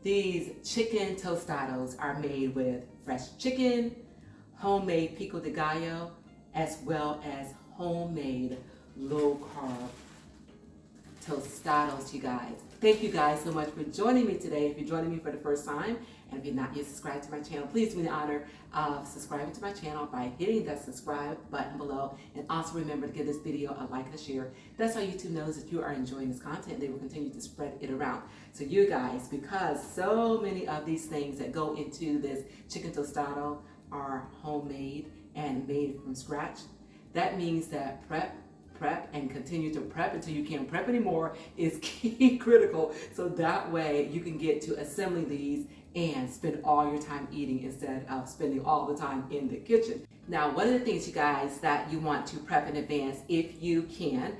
These chicken tostados are made with fresh chicken, homemade pico de gallo, as well as homemade low-carb tostados, you guys. Thank you guys so much for joining me today. If you're joining me for the first time, and if you're not yet subscribed to my channel, please do me the honor of subscribing to my channel by hitting that subscribe button below. And also remember to give this video a like and a share. That's how YouTube knows that you are enjoying this content. They will continue to spread it around. So you guys, because so many of these things that go into this chicken tostado are homemade and made from scratch, that means that prep, and continue to prep until you can't prep anymore is key critical. So that way you can get to assembling these and spend all your time eating instead of spending all the time in the kitchen. Now, one of the things, you guys, that you want to prep in advance, if you can,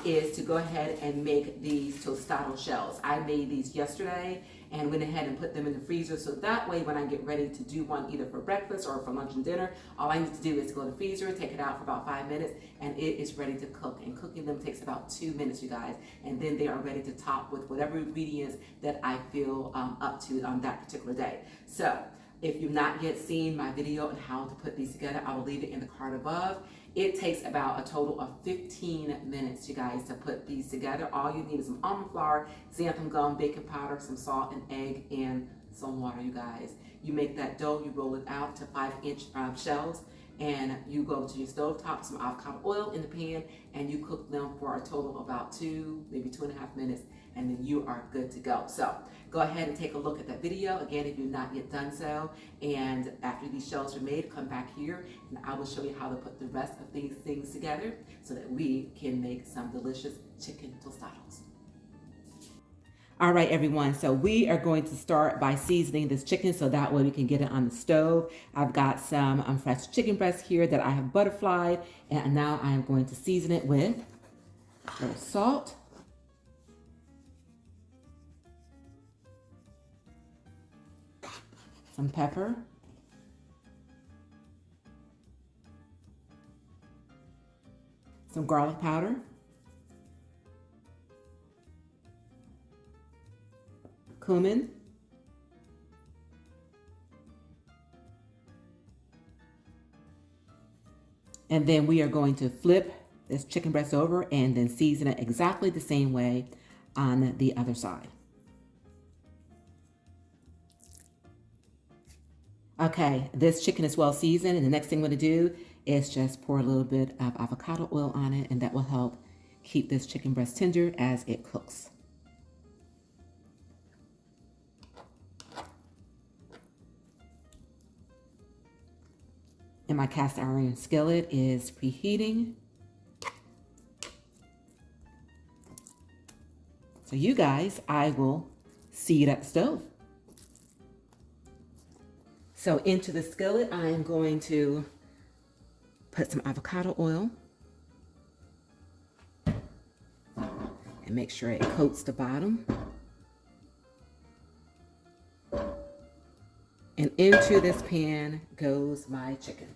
is to go ahead and make these tostado shells. I made these yesterday and went ahead and put them in the freezer, so that way when I get ready to do one either for breakfast or for lunch and dinner, all I need to do is go to the freezer, take it out for about 5 minutes, and it is ready to cook. And cooking them takes about 2 minutes, you guys, and then they are ready to top with whatever ingredients that I feel up to on that particular day. So if you've not yet seen my video on how to put these together, I will leave it in the card above. It takes about a total of 15 minutes, you guys, to put these together. All you need is some almond flour, xanthan gum, baking powder, some salt, an egg, and some water, you guys. You make that dough, you roll it out to 5-inch shells, and you go to your stove top, some avocado oil in the pan, and you cook them for a total of about 2, maybe 2.5 minutes, and then you are good to go. So go ahead and take a look at that video. Again, if you've not yet done so, and after these shells are made, come back here and I will show you how to put the rest of these things together so that we can make some delicious chicken tostados. All right, everyone, so we are going to start by seasoning this chicken so that way we can get it on the stove. I've got some fresh chicken breast here that I have butterflied, and now I am going to season it with a little salt, some pepper, some garlic powder, cumin, and then we are going to flip this chicken breast over and then season it exactly the same way on the other side. Okay, this chicken is well seasoned, and the next thing I'm going to do is just pour a little bit of avocado oil on it, and that will help keep this chicken breast tender as it cooks. And my cast iron skillet is preheating. So you guys, I will see you at the stove. So into the skillet, I am going to put some avocado oil and make sure it coats the bottom. And into this pan goes my chicken.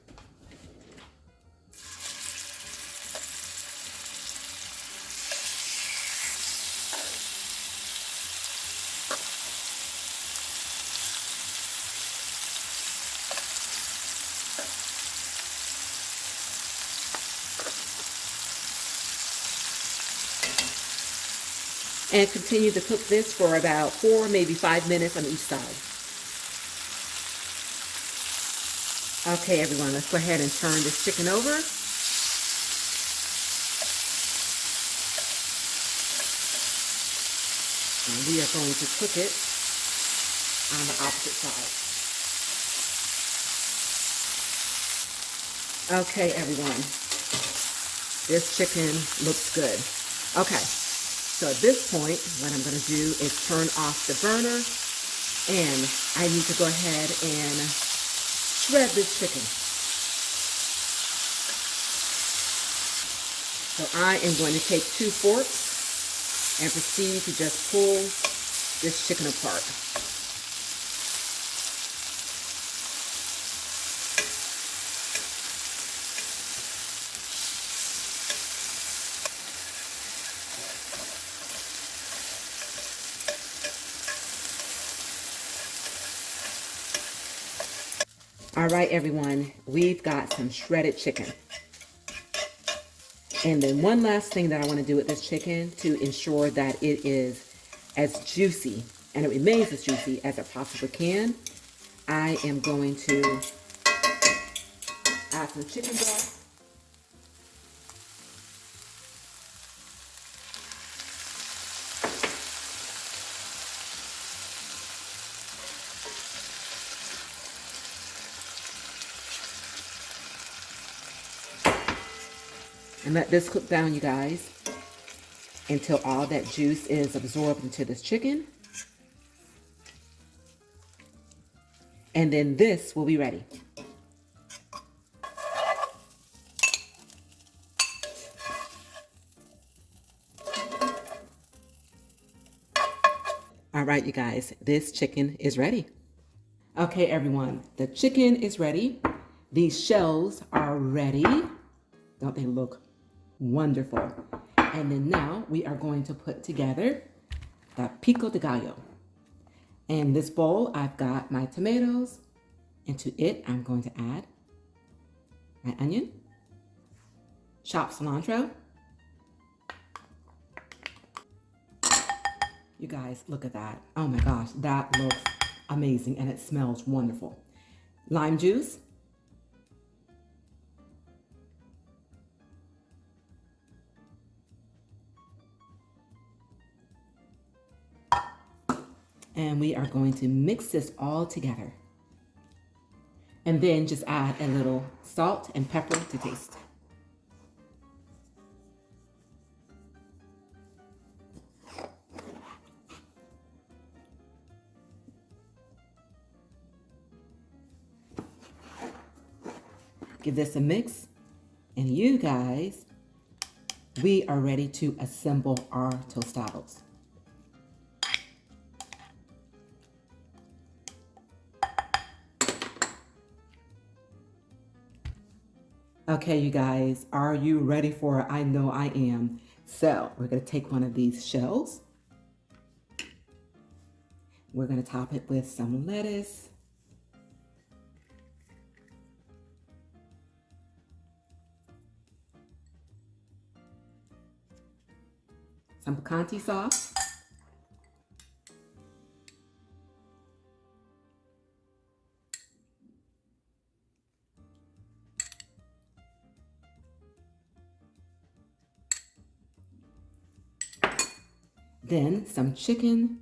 And continue to cook this for about 4, maybe 5 minutes on each side. Okay, everyone, let's go ahead and turn this chicken over. And we are going to cook it on the opposite side. Okay, everyone, this chicken looks good. Okay. So at this point, what I'm going to do is turn off the burner, and I need to go ahead and shred this chicken. So I am going to take 2 forks and proceed to just pull this chicken apart. All right, everyone, we've got some shredded chicken. And then one last thing that I want to do with this chicken to ensure that it is as juicy and it remains as juicy as it possibly can, I am going to add some chicken broth. And let this cook down, you guys, until all that juice is absorbed into this chicken. And then this will be ready. All right, you guys, this chicken is ready. Okay, everyone, the chicken is ready. These shells are ready. Don't they look wonderful? And then now we are going to put together the pico de gallo. In this bowl, I've got my tomatoes. Into it, I'm going to add my onion, chopped cilantro. You guys, look at that. Oh my gosh, that looks amazing and it smells wonderful. Lime juice. And we are going to mix this all together. And then just add a little salt and pepper to taste. Give this a mix. And you guys, we are ready to assemble our tostadas. Okay, you guys, are you ready for it? I know I am. So we're going to take one of these shells. We're going to top it with some lettuce. Some picante sauce. Then some chicken.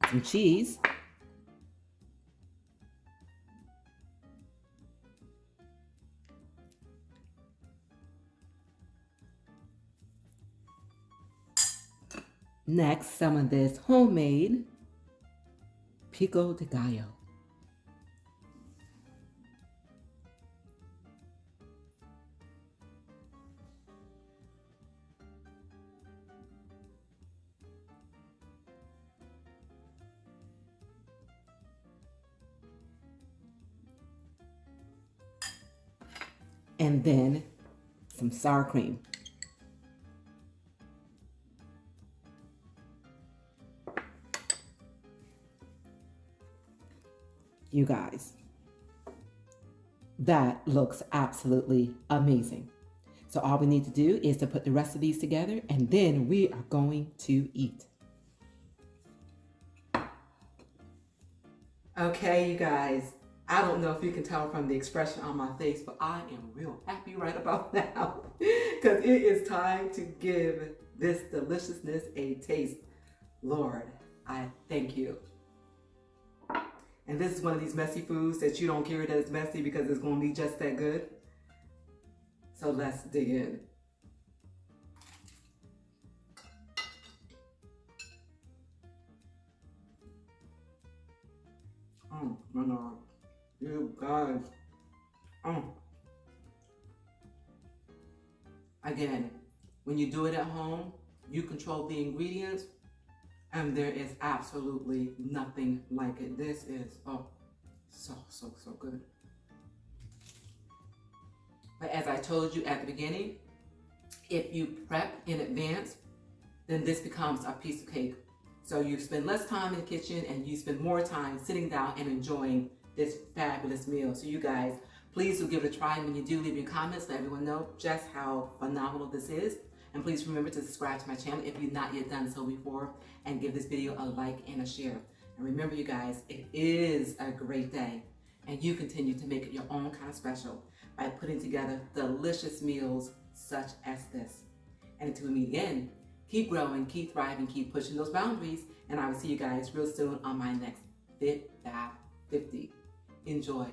Some cheese. Next, some of this homemade pico de gallo. And then some sour cream. You guys, that looks absolutely amazing. So all we need to do is to put the rest of these together and then we are going to eat. Okay, you guys, I don't know if you can tell from the expression on my face, but I am real happy right about now because it is time to give this deliciousness a taste. Lord, I thank you. And this is one of these messy foods that you don't care that it's messy because it's going to be just that good. So let's dig in. Oh my God, you guys. Again, when you do it at home, you control the ingredients. And there is absolutely nothing like it. This is, oh, so good. But as I told you at the beginning, if you prep in advance, then this becomes a piece of cake. So you spend less time in the kitchen and you spend more time sitting down and enjoying this fabulous meal. So you guys, please do give it a try. And when you do, leave your comments, let everyone know just how phenomenal this is. And please remember to subscribe to my channel if you've not yet done so before, and give this video a like and a share. And remember, you guys, it is a great day, and you continue to make it your own kind of special by putting together delicious meals such as this. And until we meet again, keep growing, keep thriving, keep pushing those boundaries, and I will see you guys real soon on my next Fit Fab 50. Enjoy.